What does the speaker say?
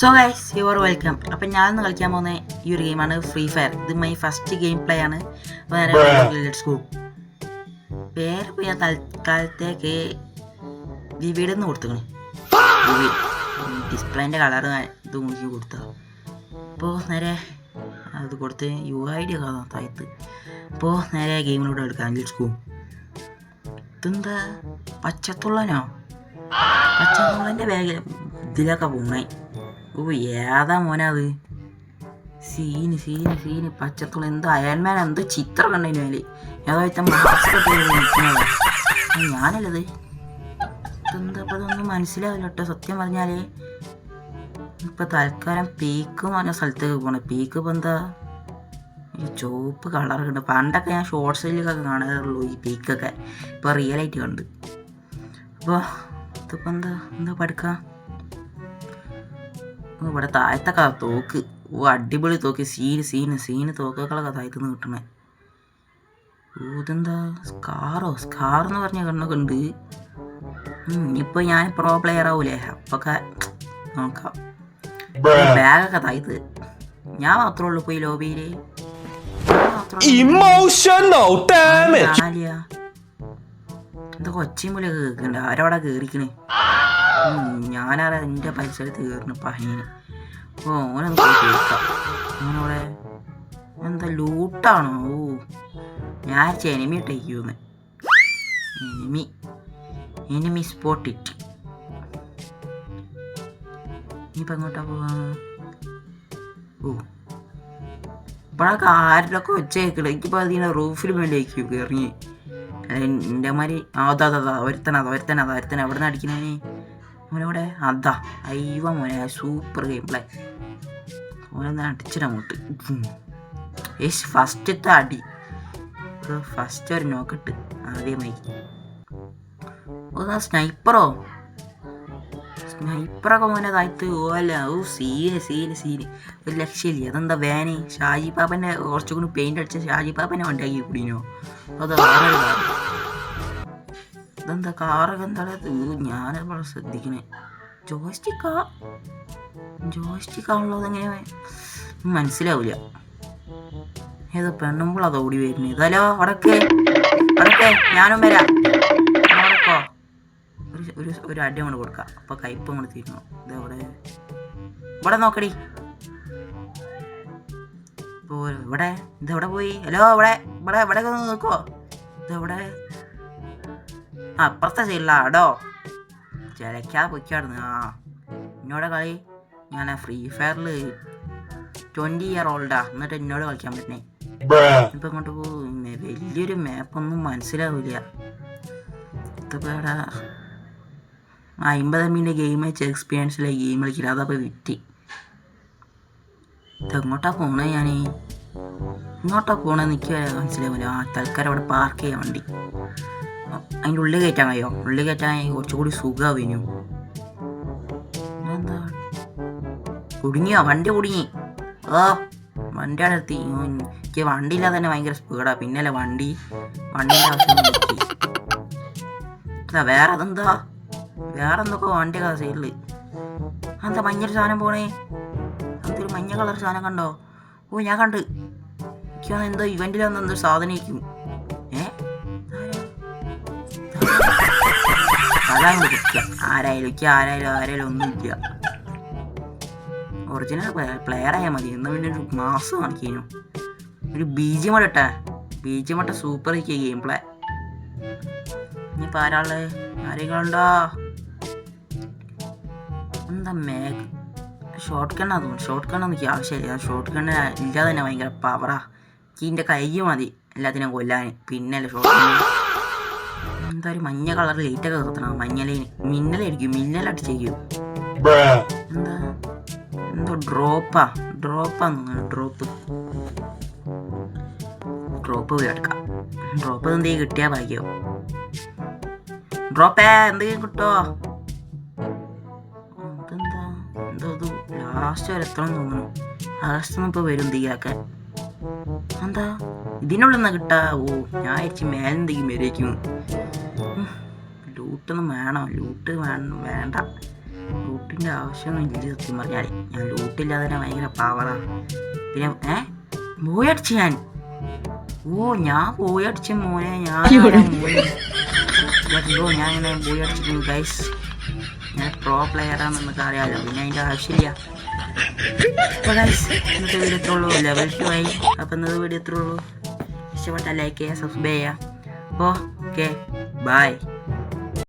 So guys you are welcome. അപ്പം ഞാനിന്ന് കളിക്കാൻ പോകുന്ന ഈ ഒരു ഗെയിമാണ് ഫ്രീ ഫയർ. ഇത് മൈ ഫസ്റ്റ് ഗെയിം പ്ലേ ആണ്. Let's go. പേര് ഇപ്പോൾ ഞാൻ തൽക്കാലത്തേക്ക് വിവിയുടെ നിന്ന് കൊടുത്തുക്കണേ. ഡിസ്പ്ലേൻ്റെ കളർ ഇത് നോക്കി കൊടുത്താൽ അപ്പോൾ നേരെ അത് കൊടുത്ത് UID ഒക്കെ താഴത്ത്. അപ്പോൾ നേരെ ഗെയിമിലൂടെ എടുക്കാം. Let's go. ഇതെന്താ പച്ചത്തുള്ളനോ? പച്ചത്തുള്ളൻ്റെ ബാഗിൽ ഇതിലൊക്കെ പോണേ. ഓ ഏതാ മോനെ അത്? സീന് പച്ചത്തുള്ള എന്താ അയൽമാൻ എന്തോ ചിത്രം കണ്ടതിന് മേലെ ഏതായിട്ട് മാസ്കൊക്കെ നിൽക്കുന്നത് ഞാനല്ലത്. ഇതെന്താ ഇപ്പം അതൊന്നും മനസ്സിലാവില്ല കേട്ടോ സത്യം പറഞ്ഞാലേ. ഇപ്പം തൽക്കാലം പീക്ക് പറഞ്ഞ സ്ഥലത്തേക്ക് പോകണം. പീക്ക് ഇപ്പം എന്താ ഈ ചുവപ്പ് കളറൊക്കെ ഉണ്ട്. പണ്ടൊക്കെ ഞാൻ ഷോർട്സിലൊക്കെ കാണാറുള്ളൂ ഈ പീക്കൊക്കെ. ഇപ്പോൾ റിയലായിട്ട് കണ്ട്. അപ്പോൾ ഇതിപ്പോൾ എന്താ പഠിക്കാം. ഇവിടെ താഴത്തൊക്കെ തോക്ക്. ഓ അടിപൊളി തോക്ക്. സീന് തോക്കുകളൊക്കെ താഴത്തുനിന്ന് കിട്ടണേ. ഇതെന്താ സ്കാറെന്ന് പറഞ്ഞ കണ്ണൊക്കെ ഉണ്ട്. ഇനിയിപ്പോൾ ഞാൻ പ്രോ പ്ലെയർ ആവൂലേ അപ്പൊക്കെ നോക്കാം. ബാഗൊക്കെ താഴത്ത് ഞാൻ മാത്രമേ ഉള്ളൂ പോയി ലോബിയിൽ. എന്താ കൊച്ചിയും പോലെ കേൾക്കുന്നുണ്ട്. ആരവിടെ കയറിക്കണേ? ഞാനാരാ എൻ്റെ പരിസരത്ത് കയറുന്നു പഹീന്. ഓ ഓനെന്താ കേൾക്കാം. ഓനവിടെ എന്താ ലൂട്ടാണോ? ഓ ഞാൻ എനിമി ഇട്ടേക്കൂന്ന്. Enemy spot it. ഇനിയിപ്പോൾ എങ്ങോട്ടാ പോവാ? ഓ ഇപ്പോഴൊക്കെ ആരിലൊക്കെ വെച്ച് കേൾക്കണം. എനിക്കിപ്പോൾ അതിൻ്റെ റൂഫിൽ മേലേക്ക് കയറി എൻ്റെ മാതിരി. അതാ ഒരുത്തന എവിടെ നിന്ന് അടിക്കുന്നതിന് മോനവിടെ അതാ. അയ്യോ മോനെ സൂപ്പർ ഗെയിം പ്ലേ. ഓനൊന്ന് അടിച്ചിടങ്ങോട്ട്. ഫസ്റ്റത്തെ അടി. ഫസ്റ്റ് ഒരു നോക്കിട്ട് ആദ്യമായി. ഓ സ്നൈപ്പറൊക്കെ മോനെ താഴ്ത്ത്. ഓല്ല ഓ സീന് ഒരു ലക്ഷ്യമില്ല. അതെന്താ വാന് ഷാജി പാപ്പൻ്റെ കുറച്ചും കൂടി പെയിൻ്റ് അടിച്ച ഷാജി പാപ്പനെ ഉണ്ടാക്കി കൂടിനോ? അത് വേറെ ഇതെന്താ കാറൊക്കെ എന്താണ്? ഞാനപ്പോൾ ശ്രദ്ധിക്കണേ. ജോയ്സ്റ്റിക്കാണല്ലോ. അതെങ്ങനെ മനസ്സിലാവില്ല. ഏതോ പെണ്ണുമ്പോൾ അത് ഓടി വരുന്നത്. ഇതല്ലോ വടക്കേ ഞാനും വരാം. വടക്കോ ഒരു അടി കൊണ്ട് കൊടുക്കാം. അപ്പോൾ കയ്പ് കൊണ്ട് തീരുന്നു. ഇവിടെ നോക്കടി. ഇപ്പോൾ ഇതെവിടെ പോയി? ഹലോ ഇവിടെ ഒന്ന് നോക്കുമോ? ഇതെവിടെ? അപ്പുറത്തെ സൈഡിലാടോ. ചിലക്കാതെ പൊയ്ക്കാടുന്നു. എന്നോട് കളി. ഞാൻ ഫ്രീ ഫയറിൽ 20 year old എന്നിട്ട് എന്നോട് കളിക്കാൻ പറ്റണേ. ഇപ്പം ഇങ്ങോട്ട് പോകും. വലിയൊരു മാപ്പൊന്നും മനസ്സിലാവില്ല. ഇതിപ്പോൾ എടാ 50 MB ഗെയിം വെച്ച് എക്സ്പീരിയൻസിലെ ഗെയിം കളിക്കില്ല. അതപ്പോൾ വിറ്റി. ഇതെങ്ങോട്ടാ പോണേ? ഇങ്ങോട്ടാ പോണേന്ന് എനിക്ക് മനസ്സിലാവില്ല. തൽക്കാലം അവിടെ പാർക്ക് ചെയ്യാൻ വേണ്ടി. അതിൻ്റെ ഉള്ളിൽ കയറ്റാൻ കഴിയോ? ഉള്ളിൽ കയറ്റാൻ കുറച്ചുകൂടി സുഖമാവിനു. എന്താ കുടുങ്ങിയോ? വണ്ടി കുടുങ്ങി. വണ്ടി അവിടെ എത്തി. എനിക്ക് വണ്ടിയില്ലാതെ തന്നെ ഭയങ്കര സ്പീഡാണ്. പിന്നല്ലേ വണ്ടീൻ്റെ ആവശ്യം നോക്കി. വേറെ എന്തൊക്കെ വണ്ടിയൊക്കെ സൈഡിൽ. എന്താ മഞ്ഞൊരു സാധനം പോണേ? അതൊരു മഞ്ഞ കളർ സാധനം കണ്ടോ? ഓ ഞാൻ കണ്ട്. എനിക്ക് എന്തോ ഇവൻ്റിൽ വന്ന് എന്തോ സാധനം ഇരിക്കും. ആരായാലും ഒന്നുമില്ല. ഒറിജിനൽ പ്ലെയർ ആയാൽ മതി. എന്നാൽ പിന്നെ ഒരു മാസം കാണിക്കുന്നു. ഒരു BGM ഇട്ട സൂപ്പർ ഗെയിം പ്ലേ. ഇനിയിപ്പോൾ ആരെങ്കിലും ഉണ്ടോ? എന്താ ഷോർട്ട് കണ്ണാ തോന്നുന്നു. ഷോർട്ട് കണ്ണൊന്നും എനിക്ക് ആവശ്യമില്ല. ഷോർട്ട് കണ്ണ് ഇല്ലാതെ തന്നെ ഭയങ്കര പവറാ. എൻ്റെ കൈ മതി എല്ലാത്തിനും കൊല്ലാൻ. പിന്നല്ലേ ഷോർട്ട് കണ്ണ്. എന്താ ഒരു മഞ്ഞ കളർ ലൈറ്റൊക്കെ നിർത്തണം. മിന്നലായിരിക്കും. മിന്നലടിച്ചേക്കും. എന്തോ ഡ്രോപ്പാന്ന്. ഡ്രോപ്പ് പോയി എടുക്കാം. ഡ്രോപ്പ് എന്തെങ്കിലും കിട്ടിയാൽ ഭാഗ്യോ. എന്തെങ്കിലും കിട്ടോ? എന്തോ ഇത് ലാസ്റ്റ് വരെ എത്തണം തോന്നുന്നു. ലാസ്റ്റൊന്നും ഇപ്പോൾ വരും തീയാക്കാൻ. എന്താ ഇതിനുള്ളിൽ നിന്ന് കിട്ടാ? ഓ ഞാൻ അയച്ച് മേലെന്തെങ്കിലും വരേക്കും. ലൂട്ടൊന്നും വേണം. വേണ്ട. ലൂട്ടിൻ്റെ ആവശ്യമൊന്നും ഇല്ല സത്യം പറഞ്ഞാൽ. ഞാൻ ലൂട്ടില്ലാതെ തന്നെ ഭയങ്കര പവറാണ്. പിന്നെ പോയടിച്ച് ഞാൻ ഞാൻ പോയടിച്ച മോനെ. ഞാൻ ഇങ്ങനെ പോയടിച്ചിരുന്നു ഗൈസ്. ഞാൻ പ്രോ പ്ലെയറാണെന്നൊക്കെ അറിയാമല്ലോ, പിന്നെ അതിൻ്റെ ആവശ്യമില്ല. അപ്പോൾ ഗൈസ് ഇന്നത്തെ വീഡിയോ എത്ര ഉള്ളൂ, ലെവൽ 2 ആയി. അപ്പോൾ ഇന്നത്തെ വീഡിയോ എത്ര ഉള്ളൂ, ഇഷ്ടപ്പെട്ടാൽ ലൈക്ക് ചെയ്യുക, സബ്സ്ക്രൈബ് ചെയ്യുക. അപ്പോൾ ഓക്കെ ബൈ.